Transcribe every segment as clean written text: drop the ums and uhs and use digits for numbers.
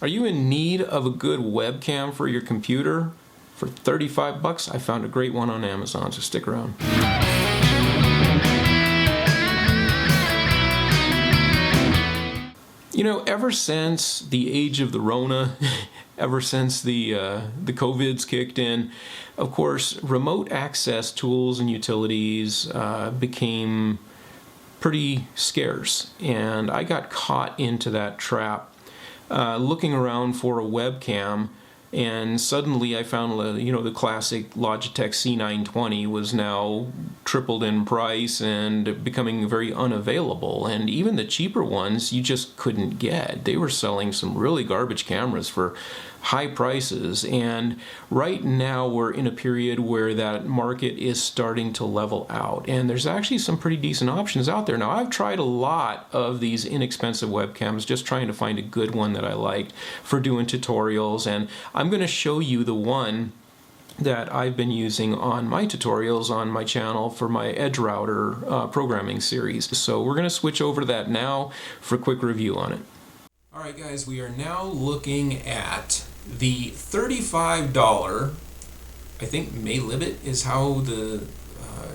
Are you in need of a good webcam for your computer? For 35 bucks, I found a great one on Amazon, so stick around. You know, ever since the age of the Rona, ever since the COVID's kicked in, of course, remote access tools and utilities became pretty scarce, and I got caught into that trap looking around for a webcam, and suddenly I found the classic Logitech C920 was now tripled in price and becoming very unavailable, and even the cheaper ones you just couldn't get. They were selling some really garbage cameras for high prices, and right now we're in a period where that market is starting to level out, and there's actually some pretty decent options out there. Now, I've tried a lot of these inexpensive webcams, just trying to find a good one that I liked for doing tutorials, and I'm going to show you the one that I've been using on my tutorials on my channel for my Edge Router programming series. So we're going to switch over to that now for a quick review on it. Alright guys, we are now looking at the $35, I think Maylibet is how the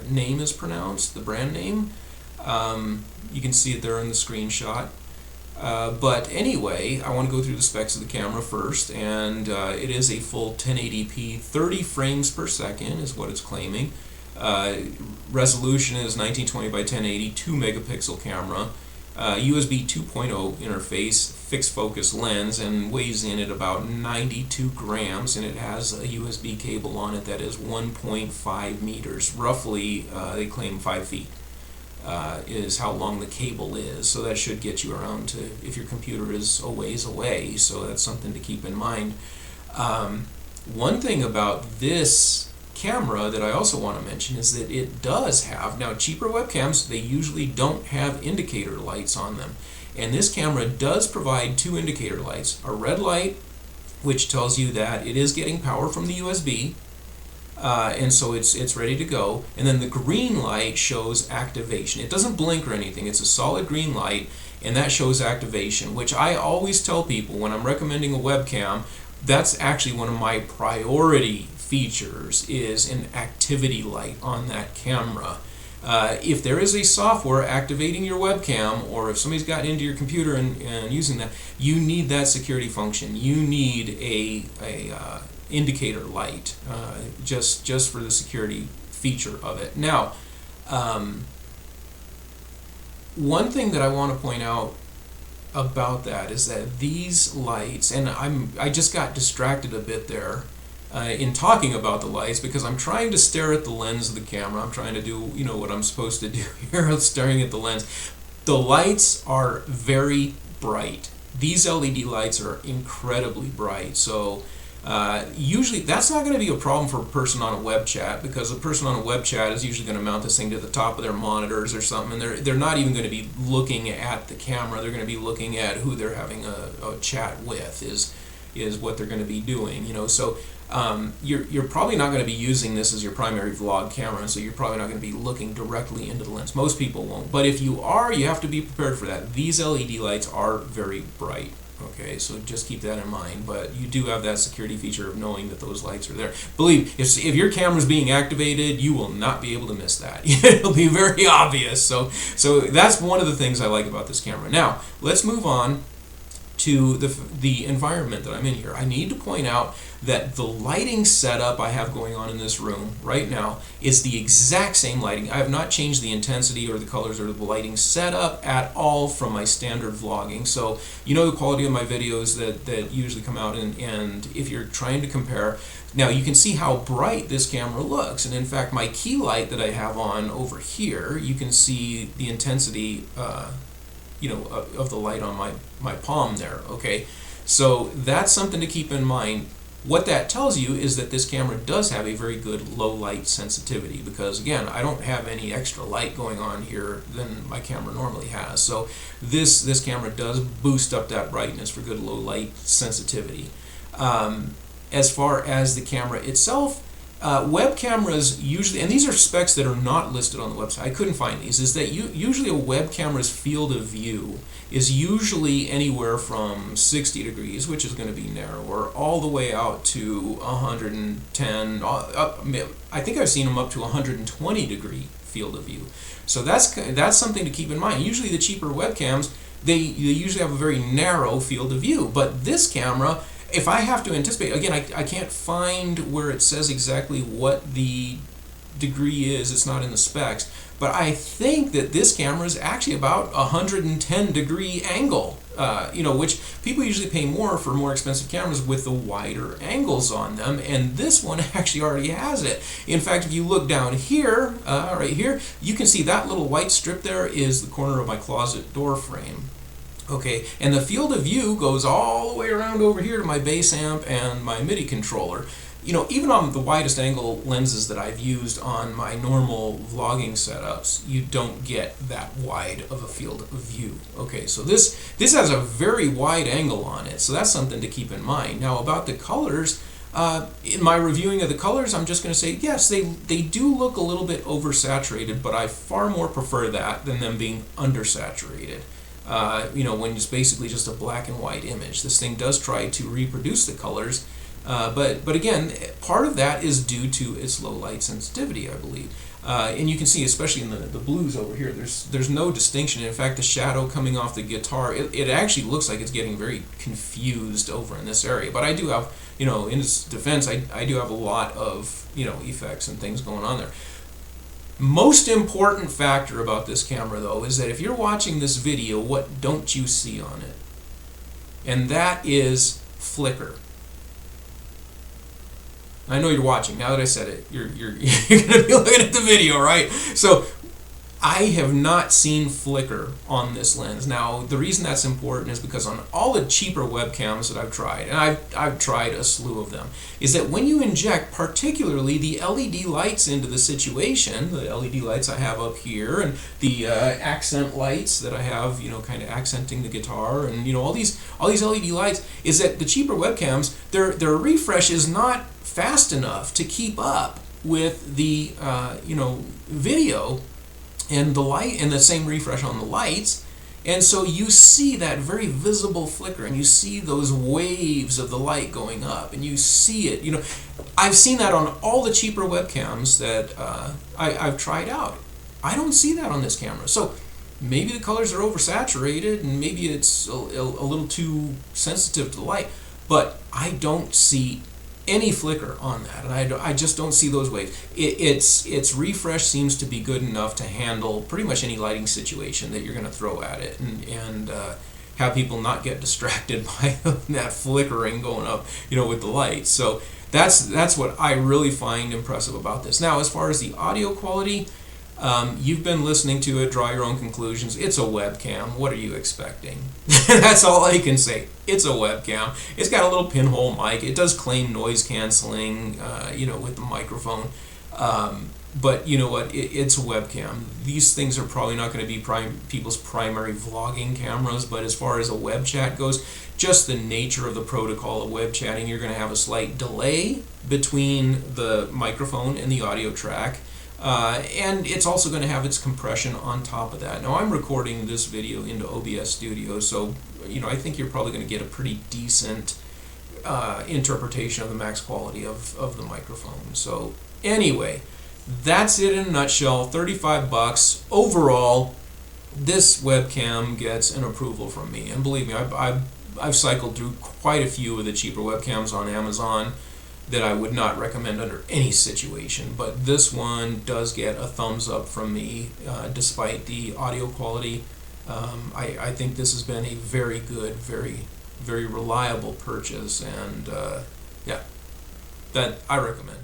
name is pronounced, the brand name. You can see it there in the screenshot. But anyway, I want to go through the specs of the camera first, and it is a full 1080p, 30 frames per second is what it's claiming. Resolution is 1920 by 1080, 2 megapixel camera. USB 2.0 interface, fixed focus lens, and weighs in at about 92 grams, and it has a USB cable on it that is 1.5 meters. Roughly, they claim 5 feet is how long the cable is, so that should get you around to if your computer is a ways away, so that's something to keep in mind. One thing about this camera that I also want to mention is that it does have, now cheaper webcams, they usually don't have indicator lights on them, and this camera does provide 2 indicator lights. A red light, which tells you that it is getting power from the USB, and so it's ready to go, and then the green light shows activation. It doesn't blink or anything, it's a solid green light, and that shows activation, which I always tell people when I'm recommending a webcam, that's actually one of my priority features, is an activity light on that camera. If there is a software activating your webcam, or if somebody's gotten into your computer and using that, you need that security function. You need a indicator light just for the security feature of it. Now, one thing that I want to point out about that is that these lights, and I just got distracted a bit there in talking about the lights, because I'm trying to stare at the lens of the camera. I'm trying to do what I'm supposed to do here, staring at the lens. The lights are very bright. These LED lights are incredibly bright, so usually that's not going to be a problem for a person on a web chat, because a person on a web chat is usually going to mount this thing to the top of their monitors or something, and they're not even going to be looking at the camera. They're going to be looking at who they're having a chat with, is what they're going to be doing, so you're probably not going to be using this as your primary vlog camera, so you're probably not going to be looking directly into the lens. Most people won't, but if you are, you have to be prepared for that. These LED lights are very bright. Okay, so just keep that in mind, but you do have that security feature of knowing that those lights are there. Believe, if your camera's being activated, you will not be able to miss that. It'll be very obvious. So that's one of the things I like about this camera. Now, let's move on to the environment that I'm in here. I need to point out that the lighting setup I have going on in this room right now is the exact same lighting. I have not changed the intensity or the colors or the lighting setup at all from my standard vlogging. So the quality of my videos that usually come out, and if you're trying to compare, now you can see how bright this camera looks, and in fact my key light that I have on over here, you can see the intensity of the light on my palm there. Okay, so that's something to keep in mind. What that tells you is that this camera does have a very good low light sensitivity, because again, I don't have any extra light going on here than my camera normally has. So this camera does boost up that brightness for good low light sensitivity. As far as the camera itself, Web cameras usually, and these are specs that are not listed on the website, I couldn't find these, is that usually a web camera's field of view is usually anywhere from 60 degrees, which is going to be narrower, all the way out to 110, I think I've seen them up to 120 degree field of view. So that's something to keep in mind. Usually the cheaper webcams, they usually have a very narrow field of view, but this camera, if I have to anticipate, again, I can't find where it says exactly what the degree is, it's not in the specs, but I think that this camera is actually about 110 degree angle, which people usually pay more for more expensive cameras with the wider angles on them, and this one actually already has it. In fact, if you look down here, right here, you can see that little white strip there is the corner of my closet door frame. Okay, and the field of view goes all the way around over here to my bass amp and my MIDI controller. Even on the widest angle lenses that I've used on my normal vlogging setups, you don't get that wide of a field of view. Okay, so this has a very wide angle on it, so that's something to keep in mind. Now about the colors, in my reviewing of the colors, I'm just going to say, yes, they do look a little bit oversaturated, but I far more prefer that than them being undersaturated. When it's basically just a black and white image. This thing does try to reproduce the colors, but again, part of that is due to its low light sensitivity, I believe. And you can see, especially in the blues over here, there's no distinction. In fact, the shadow coming off the guitar, it actually looks like it's getting very confused over in this area. But I do have, in its defense, I do have a lot of, effects and things going on there. Most important factor about this camera, though, is that if you're watching this video, what don't you see on it? And that is flicker. I know you're watching. Now that I said it, you're going to be looking at the video, right? So I have not seen flicker on this lens. Now, the reason that's important is because on all the cheaper webcams that I've tried, and I've tried a slew of them, is that when you inject particularly the LED lights into the situation, the LED lights I have up here, and the accent lights that I have, kind of accenting the guitar, and all these LED lights, is that the cheaper webcams, their refresh is not fast enough to keep up with the video and the light and the same refresh on the lights, and so you see that very visible flicker, and you see those waves of the light going up, and you see it. I've seen that on all the cheaper webcams that I've tried out. I don't see that on this camera. So maybe the colors are oversaturated, and maybe it's a little too sensitive to the light, but I don't see any flicker on that, and I just don't see those waves. Its refresh seems to be good enough to handle pretty much any lighting situation that you're going to throw at it, and have people not get distracted by that flickering going up, with the lights. So that's what I really find impressive about this. Now, as far as the audio quality, you've been listening to it, draw your own conclusions. It's a webcam. What are you expecting? That's all I can say. It's a webcam. It's got a little pinhole mic. It does claim noise canceling, with the microphone. But you know what? It's a webcam. These things are probably not going to be people's primary vlogging cameras, but as far as a web chat goes, just the nature of the protocol of web chatting, you're going to have a slight delay between the microphone and the audio track. And it's also going to have its compression on top of that. Now, I'm recording this video into OBS Studio, so I think you're probably going to get a pretty decent interpretation of the max quality of the microphone. So anyway, that's it in a nutshell. $35 overall. This webcam gets an approval from me, and believe me, I've cycled through quite a few of the cheaper webcams on Amazon that I would not recommend under any situation, but this one does get a thumbs up from me, despite the audio quality. I think this has been a very good, very, very reliable purchase, and yeah, that I recommend.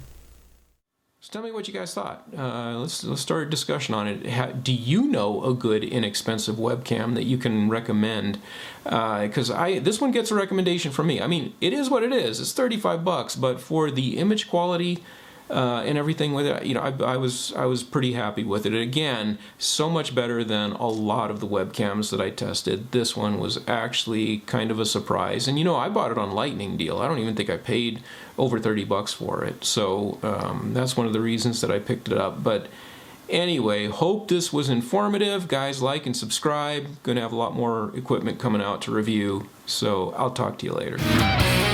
So tell me what you guys thought. Let's start a discussion on it. Do you know a good, inexpensive webcam that you can recommend? Because this one gets a recommendation from me. I mean, it is what it is. It's $35, but for the image quality, and everything with it. I was pretty happy with it. Again, so much better than a lot of the webcams that I tested. This one was actually kind of a surprise. And I bought it on Lightning deal. I don't even think I paid over $30 for it. So that's one of the reasons that I picked it up. But anyway, hope this was informative. Guys, like and subscribe. Going to have a lot more equipment coming out to review. So I'll talk to you later.